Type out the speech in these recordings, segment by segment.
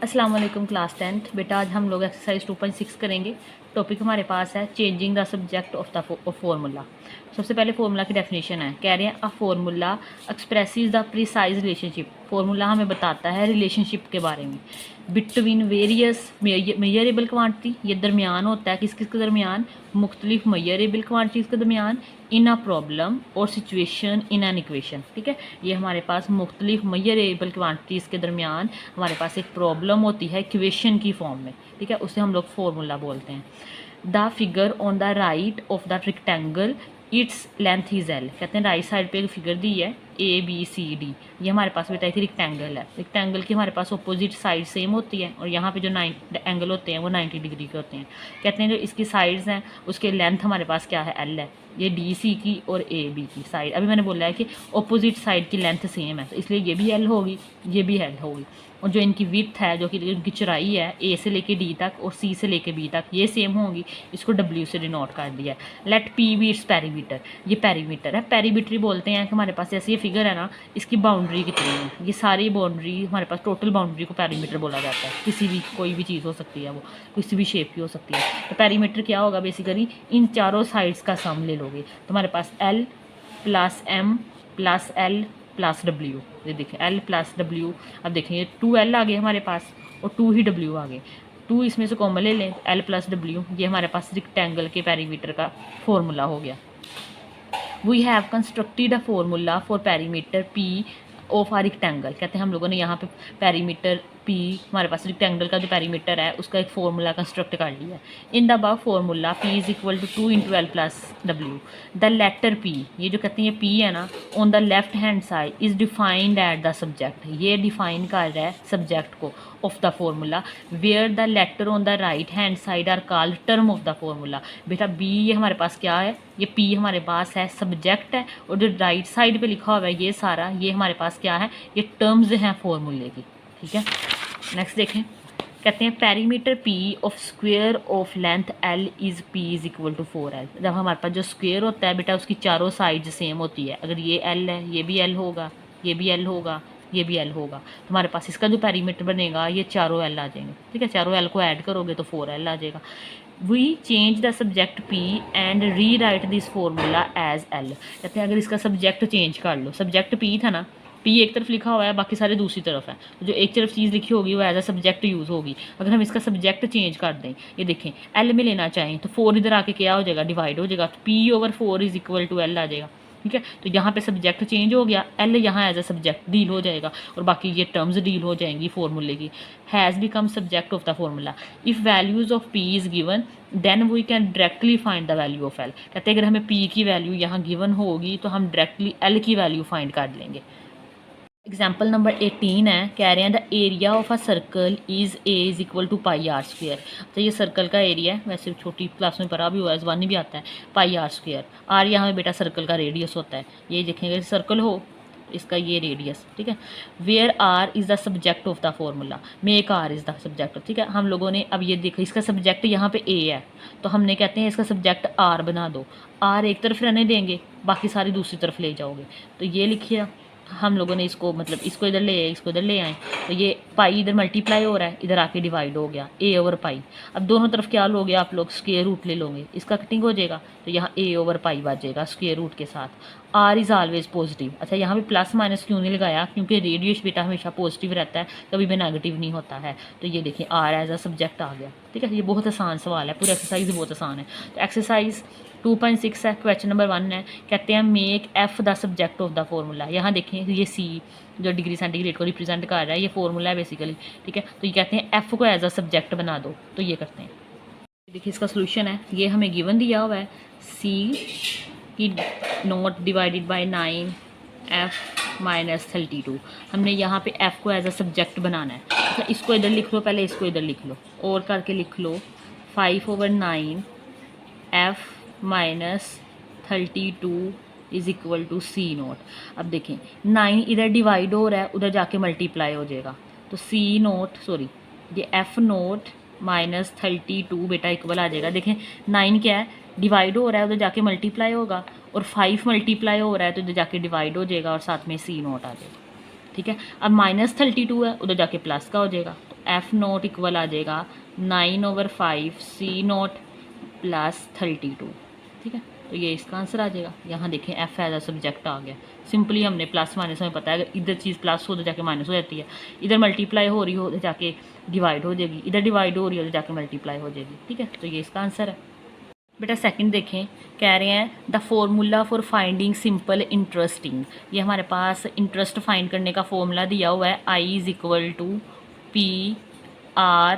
अस्सलाम वालेकुम class 10th। बेटा आज हम लोग एक्सरसाइज 2.6 करेंगे। टॉपिक हमारे पास है changing the subject of the formula. सबसे पहले फार्मूला की डेफिनेशन है, कह रहे हैं a formula expresses the precise relationship. Formula हमें बताता है रिलेशनशिप के बारे में बिटवीन वेरियस मेजरेबल क्वांटिटी, ये दरमियान होता है किस किस के दरमियान, मुख्तलिफ मेजरेबल क्वांटिटीज़ के दरमियान, इन अ प्रॉब्लम और सिचुएशन इन एन इक्वेशन। ठीक है, ये हमारे पास मुख्तलिफ मेजरेबल क्वांटिटीज़ के दरमियान हमारे पास एक प्रॉब्लम होती है इक्वेशन की फॉर्म में। ठीक है, उसे हम लोग फार्मूला बोलते हैं। The figure on the right of the rectangle its length is L. कहते हैं राइट साइड पे एक फिगर दी है ABCD, ये हमारे पास बेटा एक रेक्टेंगल है। रेक्टेंगल की हमारे पास अपोजिट साइड सेम होती है और यहाँ पे जो एंगल होते हैं वो 90 डिग्री के होते हैं। कहते हैं जो इसकी साइड्स हैं उसके लेंथ हमारे पास क्या है, L है। ये DC की और AB की साइड, अभी मैंने बोला है कि अपोजिट साइड की लेंथ सेम है तो इसलिए ये भी L होगी, ये भी L होगी। और जो इनकी विड्थ है, जो कि उनकी चौड़ाई है A से लेके D तक और C से लेके B तक, ये सेम होंगी। इसको W से डिनोट कर दिया है। Let P be its perimeter, ये पेरीमीटर है। पेरीमीटर बोलते हैं कि हमारे पास जैसे ये फिगर है ना, इसकी बाउंड्री कितनी है, ये सारी बाउंड्री हमारे पास टोटल बाउंड्री को पेरीमीटर बोला जाता है। किसी भी कोई भी चीज़ हो सकती है, वो किसी भी शेप की हो सकती है। तो पेरीमीटर क्या होगा, बेसिकली इन चारों साइड्स का सम ले लोगे तो हमारे पास L plus M plus L plus W, ये देखें L प्लस W। अब देखें ये 2L आ गए हमारे पास और 2 ही W आ गए। 2 इसमें से कॉमन ले लें, L प्लस W, ये हमारे पास रेक्टेंगल के पेरीमीटर का फॉर्मूला हो गया। We have constructed a formula for perimeter P of a rectangle. कहते हैं हम लोगों ने यहाँ पे पेरीमीटर P, हमारे पास रेक्टेंगल का जो पेरीमीटर है उसका एक फॉर्मूला कंस्ट्रक्ट कर लिया। In the above formula P is equal to 2 into L plus W। The letter P, ये जो कहते हैं P है ना, on the left hand side is defined at the subject, ये डिफाइन कर रहा है सब्जेक्ट को of the formula. Where the letter on the right hand side are called term of the formula. बेटा B ये हमारे पास क्या है, ये P हमारे पास है सब्जेक्ट है और जो राइट साइड पे लिखा हुआ है ये सारा, ये हमारे पास क्या है, ये टर्म्स हैं फॉर्मूले की। ठीक है, नेक्स्ट देखें, कहते हैं perimeter P of square of length L is P is equal to 4L। जब हमारे पास जो स्क्वायर होता है बेटा उसकी चारों साइड सेम होती है। अगर ये L है, ये भी L होगा, ये भी L होगा, ये भी L होगा, तो हमारे पास इसका जो पेरीमीटर बनेगा ये चारों L आ जाएंगे। ठीक है, चारों L को ऐड करोगे तो 4L आ जाएगा। We change the subject P and rewrite this formula as L। कहते हैं अगर इसका सब्जेक्ट चेंज कर लो, सब्जेक्ट P था ना, P एक तरफ लिखा हुआ है, बाकी सारे दूसरी तरफ है, तो जो एक तरफ चीज़ लिखी होगी वो एज अ सब्जेक्ट यूज़ होगी। अगर हम इसका सब्जेक्ट चेंज कर दें, ये देखें L में लेना चाहें तो 4 इधर आके क्या हो जाएगा, डिवाइड हो जाएगा, तो P over 4 is equal to L आ जाएगा। ठीक है, तो यहाँ पे सब्जेक्ट चेंज हो गया, L यहाँ एज अ सब्जेक्ट डील हो जाएगा और बाकी ये टर्म्स डील हो जाएंगी फॉर्मूले की। Has become subject of the formula if values of P is given then we can directly find the value of L। कहते हैं अगर हमें P की वैल्यू यहाँ गिवन होगी तो हम डायरेक्टली L की वैल्यू फाइंड कर लेंगे। एग्जाम्पल नंबर 18 है, कह रहे हैं the area of a circle is A is equal to pi are square. तो ये सर्कल का एरिया है, वैसे छोटी क्लास में पढ़ा भी हुआ है, ज़बानी भी आता है, पाई आर स्क्वेयर। आर यहाँ पे बेटा सर्कल का रेडियस होता है, ये देखेंगे सर्कल हो इसका ये रेडियस। ठीक है, where r is the subject of the formula, make r is the subject. ठीक है, हम लोगों ने अब ये देखो इसका सब्जेक्ट यहाँ पे A है तो हमने कहते हैं इसका सब्जेक्ट R बना दो। R एक तरफ रहने देंगे, बाकी सारी दूसरी तरफ ले जाओगे, तो ये लिखिए हम लोगों ने इसको, मतलब इसको इधर ले आए, इसको इधर ले आए, तो ये पाई इधर मल्टीप्लाई हो रहा है, इधर आके डिवाइड हो गया A ओवर पाई। अब दोनों तरफ क्या लोगे आप लोग, स्क्वायर रूट ले लोगे, इसका कटिंग हो जाएगा तो यहाँ A ओवर पाई बचेगा स्क्वायर रूट के साथ। R is always positive. अच्छा यहाँ पे प्लस माइनस क्यों नहीं लगाया, क्योंकि रेडियस बेटा हमेशा पॉजिटिव रहता है, कभी भी नेगेटिव नहीं होता है। तो ये देखिए R एज अ सब्जेक्ट आ गया। ठीक है, ये बहुत आसान सवाल है, पूरी एक्सरसाइज बहुत आसान है। तो एक्सरसाइज 2.6 है, क्वेश्चन नंबर 1 है, कहते हैं make F the subject of the formula. यहाँ देखें ये C जो डिग्री सेंटीग्रेड को रिप्रेजेंट कर रहा है, ये फॉर्मूला है बेसिकली। ठीक है, तो ये कहते हैं F को एज अ सब्जेक्ट बना दो, तो ये करते हैं। देखिए इसका सोल्यूशन है, ये हमें गिवन दिया हुआ है C की note divided by 9F minus 32। हमने यहाँ पे F को एज अ सब्जेक्ट बनाना है। अच्छा इसको इधर लिख लो, पहले इसको इधर लिख लो और करके लिख लो 5/9F minus 32 is equal to C note. अब देखें 9 इधर डिवाइड हो रहा है, उधर जाके मल्टीप्लाई हो जाएगा, तो C नोट सॉरी ये F नोट माइनस 32 बेटा इक्वल आ जाएगा। देखें 9 क्या है, डिवाइड हो रहा है, उधर जाके मल्टीप्लाई होगा, और 5 मल्टीप्लाई हो रहा है तो उधर जाके डिवाइड हो जाएगा और साथ में C नोट आ जाएगा। ठीक है, अब माइनस 32 है, उधर जाके प्लस का हो जाएगा, तो एफ़ नोट इक्वल आ जाएगा 9/5 सी नोट प्लस 32। ठीक है, तो ये इसका आंसर आ जाएगा। यहाँ देखें एफ एज अ सब्जेक्ट आ गया। सिंपली हमने प्लस माइनस में पता है, अगर इधर चीज़ प्लस हो तो जाके माइनस हो जाती है, इधर मल्टीप्लाई हो रही हो तो जाके डिवाइड हो जाएगी, इधर डिवाइड हो रही हो तो जाके मल्टीप्लाई हो जाएगी। ठीक है, तो ये इसका आंसर है। बेटा सेकंड देखें, कह रहे हैं the formula for finding simple interesting. ये हमारे पास इंटरेस्ट फाइंड करने का फॉर्मूला दिया हुआ है, I is equal to P R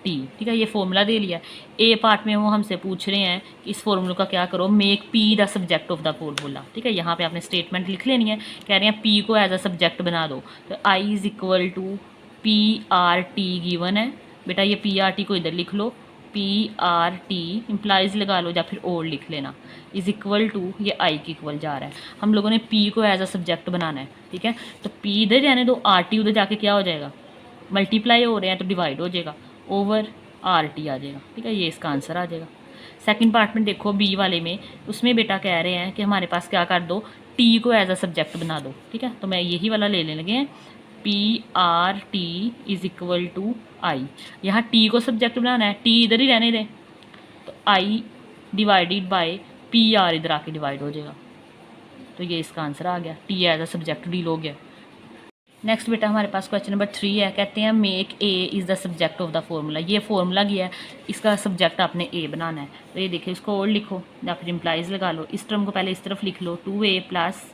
T. ठीक है, ये फॉर्मूला दे लिया। ए पार्ट में वो हमसे पूछ रहे हैं कि इस फॉर्मूला का क्या करो, make P the subject of the formula. ठीक है, यहाँ पे आपने स्टेटमेंट लिख लेनी है। कह रहे हैं पी को एज अ सब्जेक्ट बना दो, तो I is equal to P R T given है। बेटा ये पी आर टी को इधर लिख लो, पी आर टी इम्प्लाइज लगा लो या फिर और लिख लेना, इज़ इक्वल टू ये आई के इक्वल जा रहा है। हम लोगों ने पी को एज अ सब्जेक्ट बनाना है। ठीक है, तो पी इधर जाने दो, आर टी उधर जाके क्या हो जाएगा, मल्टीप्लाई हो रहे हैं तो डिवाइड हो जाएगा, ओवर आर टी आ जाएगा। ठीक है, ये इसका आंसर आ जाएगा। सेकंड पार्ट में देखो बी वाले में, उसमें बेटा कह रहे हैं कि हमारे पास क्या कर दो, टी को एज अ सब्जेक्ट बना दो। ठीक है, तो मैं यही वाला लेने लगे हैं, P R T is equal to I. यहाँ टी को सब्जेक्ट बनाना है, टी इधर ही रहने दें, तो I divided by P R इधर आके डिवाइड हो जाएगा। तो ये इसका आंसर आ गया, t as a subject deal हो गया। नेक्स्ट बेटा हमारे पास क्वेश्चन नंबर 3 है, कहते हैं make A is the subject of the formula. ये फॉर्मूला गया है, इसका सब्जेक्ट आपने ए बनाना है। तो ये देखिए, इसको और लिखो या फिर इम्प्लाइज लगा लो। इस टर्म को पहले इस तरफ लिख लो, 2a plus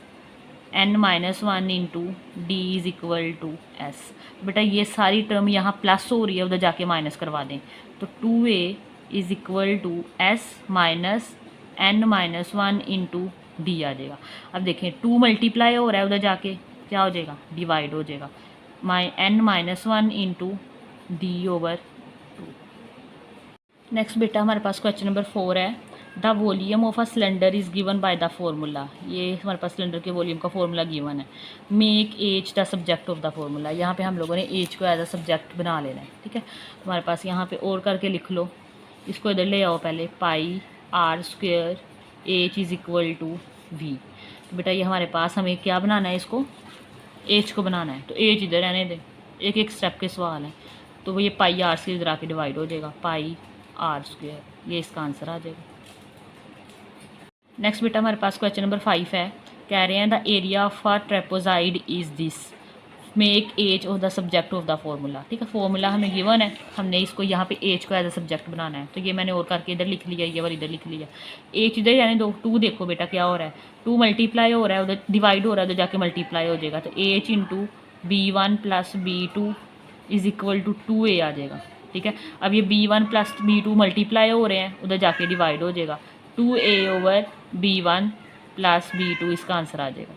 n-1 into d is equal to s. बेटा ये सारी टर्म यहाँ प्लस हो रही है, उधर जाके माइनस करवा दें, तो 2a is equal to S minus n-1 into D आ जाएगा। अब देखें 2 मल्टीप्लाई हो रहा है, उधर जाके क्या हो जाएगा, डिवाइड हो जाएगा, n-1 into D over 2। Next बेटा हमारे पास क्वेश्चन नंबर 4 है, the volume of a cylinder is given by the formula. ये हमारे पास सिलेंडर के वॉल्यूम का फॉर्मूला गिवन है। Make H the subject of the formula. यहाँ पे हम लोगों ने एच को एज अ सब्जेक्ट बना लेना है। ठीक है, हमारे पास यहाँ पे और करके लिख लो, इसको इधर ले आओ पहले, pi are square H is equal to V. तो बेटा ये हमारे पास हमें क्या बनाना है, इसको एच को बनाना है, तो एच इधर रहने दें, एक एक स्टेप के सवाल हैं। तो वो ये पाई आर से इधर आके डिवाइड हो जाएगा, पाई आर स्क्वेयर, ये इसका आंसर आ जाएगा। नेक्स्ट बेटा हमारे पास क्वेश्चन नंबर 5 है, कह रहे हैं the area of a trapezoid is this, make H of the subject of the formula. ठीक है, फॉर्मूला हमें गिवन है, हमने इसको यहाँ पे एच को एज अ सब्जेक्ट बनाना है। तो ये मैंने और करके इधर लिख लिया, ये वाला इधर लिख लिया, एच इधर यानी दो, 2 देखो बेटा क्या हो रहा है, 2 मल्टीप्लाई हो रहा है, उधर डिवाइड हो रहा है, उधर जाके मल्टीप्लाई हो जाएगा, तो h into B1 plus B2 is equal to 2a आ जाएगा। ठीक है, अब ये B1 प्लस B2 मल्टीप्लाई हो रहे हैं, उधर जाके डिवाइड हो जाएगा, 2a over B1 plus B2 इसका आंसर आ जाएगा।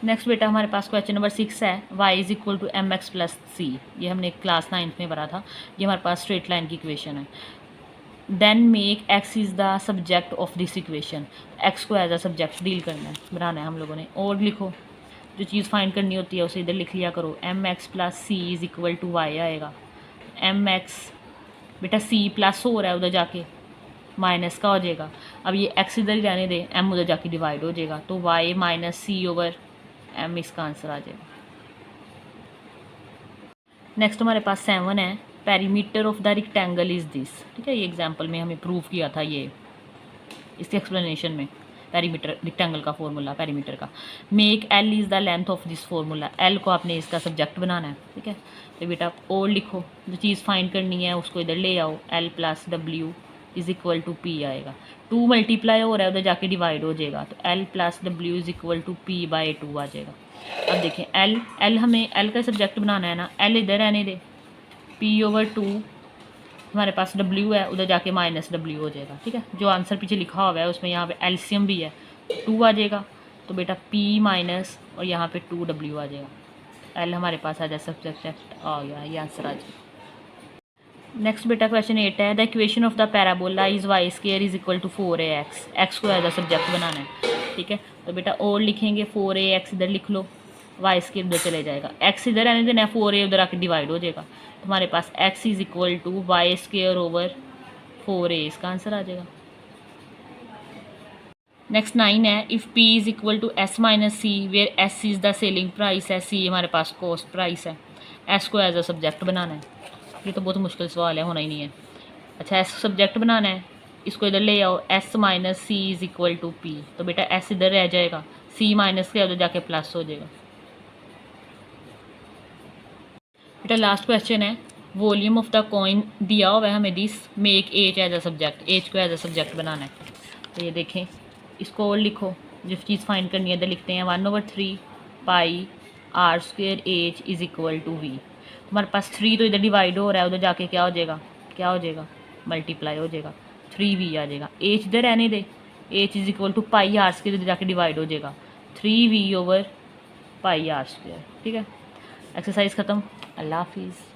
नेक्स्ट बेटा हमारे पास क्वेश्चन नंबर 6 है, y is equal to M x plus C. ये हमने क्लास 9th में पढ़ा था, ये हमारे पास स्ट्रेट लाइन की इक्वेशन है। Then make x is the subject of this equation. x को एज अ सब्जेक्ट डील करना है, बनाना है हम लोगों ने। और लिखो, जो चीज़ फाइंड करनी होती है उसे इधर लिख लिया करो, m x plus c is equal to y आएगा। एम एक्स बेटा सी प्लस हो रहा है, उधर जाके माइनस का हो जाएगा, अब ये x इधर ही रहने दे, m उधर जाके डिवाइड हो जाएगा, तो y माइनस सी ओवर m इसका आंसर आ जाएगा। नेक्स्ट हमारे पास 7 है, perimeter of the rectangle is this. ठीक है, ये एग्जांपल में हमें प्रूव किया था, ये इसके एक्सप्लेनेशन में पेरीमीटर रेक्टेंगल का फॉर्मूला पेरीमीटर का। Make L is the length of this formula, L को आपने इसका सब्जेक्ट बनाना है। ठीक है, तो बेटा और लिखो, जो चीज़ फाइंड करनी है उसको इधर ले आओ, एल प्लस डब्ल्यू इज़ इक्वल टू पी आएगा, 2 मल्टीप्लाई हो रहा है, उधर जाके डिवाइड हो जाएगा, तो एल प्लस डब्ल्यू is equal to p by 2 आ जाएगा। अब देखें एल हमें एल का सब्जेक्ट बनाना है ना, एल इधर रहने दे, पी ओवर 2 हमारे पास डब्ल्यू है, उधर जाके माइनस डब्ल्यू हो जाएगा। ठीक है, जो आंसर पीछे लिखा हुआ है उसमें यहाँ पे एलसीएम भी है, 2 आ जाएगा, तो बेटा पी माइनस और यहाँ पे 2w आ जाएगा। एल हमारे पास आ जाए सब्जेक्ट आ गया, ये आंसर आ जाएगा। नेक्स्ट बेटा क्वेश्चन 8 है, the equation of the parabola is y square is equal to 4ax। X को एज अ सब्जेक्ट बनाना है। ठीक है, तो बेटा और लिखेंगे, 4ax इधर लिख लो, वाई स्क्वायर उधर चले जाएगा, एक्स इधर आने देना, 4a उधर आके डिवाइड हो जाएगा, तो हमारे पास x is equal to y square over 4a इसका आंसर आ जाएगा। नेक्स्ट 9 है, if P is equal to S minus c where S is the selling price है, C हमारे पास कॉस्ट प्राइस है, S को एज अ सब्जेक्ट बनाना है। ये तो बहुत मुश्किल सवाल है, होना ही नहीं है। अच्छा, S सब्जेक्ट बनाना है, इसको इधर ले आओ, S minus c is equal to P, तो बेटा S इधर रह जाएगा, C माइनस के उधर जाके प्लस हो जाएगा। बेटा लास्ट क्वेश्चन है, वॉल्यूम ऑफ द कॉइन दिया हुआ है हमें, this make h as a subject, h को एज अ सब्जेक्ट बनाना है। तो ये देखें, इसको और लिखो, जो चीज़ फाइंड करनी है इधर लिखते हैं 1/3 pi are square H is equal to V. हमारे पास 3 तो इधर डिवाइड हो रहा है, उधर जाके क्या हो जाएगा, क्या हो जाएगा, मल्टीप्लाई हो जाएगा, 3v आ जाएगा। एच इधर रहने दे, H is equal to pi are square, इधर जाके डिवाइड हो जाएगा, 3v/पाई आर स्क्वेयर। ठीक है, एक्सरसाइज ख़त्म। अल्लाह हाफिज़।